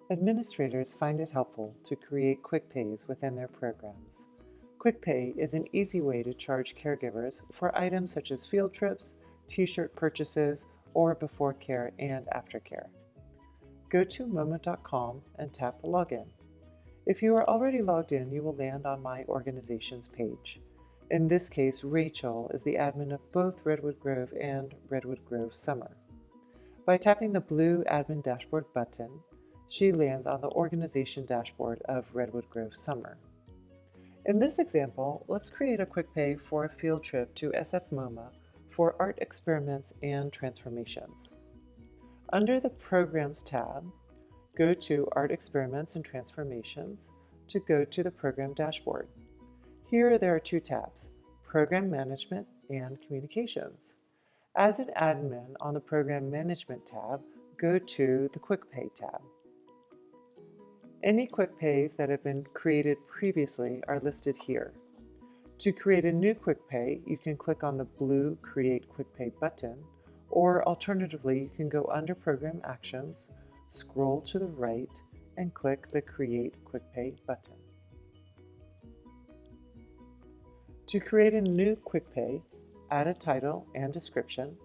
Administrators find it helpful to create QuickPays within their programs. QuickPay is an easy way to charge caregivers for items such as field trips, t-shirt purchases, or before care and after care. Go to moment.com and tap Login. If you are already logged in, you will land on my organization's page. In this case, Rachel is the admin of both Redwood Grove and Redwood Grove Summer. By tapping the blue Admin Dashboard button, she lands on the organization dashboard of Redwood Grove Summer. In this example, let's create a QuickPay for a field trip to SF MoMA for art experiments and transformations. Under the Programs tab, go to Art Experiments and Transformations to go to the Program Dashboard. Here there are two tabs, Program Management and Communications. As an admin on the Program Management tab, go to the QuickPay tab. Any QuickPays that have been created previously are listed here. To create a new QuickPay, you can click on the blue Create QuickPay button, or alternatively, you can go under Program Actions, scroll to the right, and click the Create QuickPay button. To create a new QuickPay, add a title and description.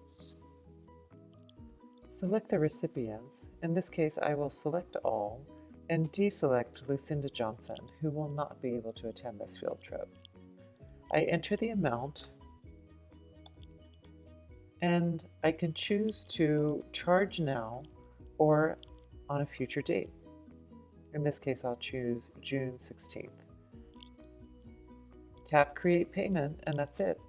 Select the recipients. In this case, I will select all and deselect Lucinda Johnson, who will not be able to attend this field trip. I enter the amount, and I can choose to charge now or on a future date. In this case, I'll choose June 16th. Tap Create Payment, and that's it.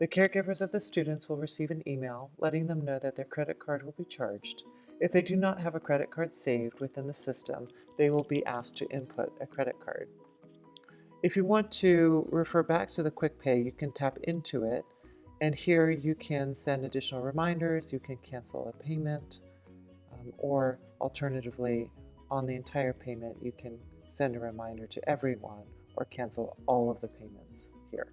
The caregivers of the students will receive an email letting them know that their credit card will be charged. If they do not have a credit card saved within the system, they will be asked to input a credit card. If you want to refer back to the QuickPay, you can tap into it, and here you can send additional reminders, you can cancel a payment, or alternatively, on the entire payment, you can send a reminder to everyone or cancel all of the payments here.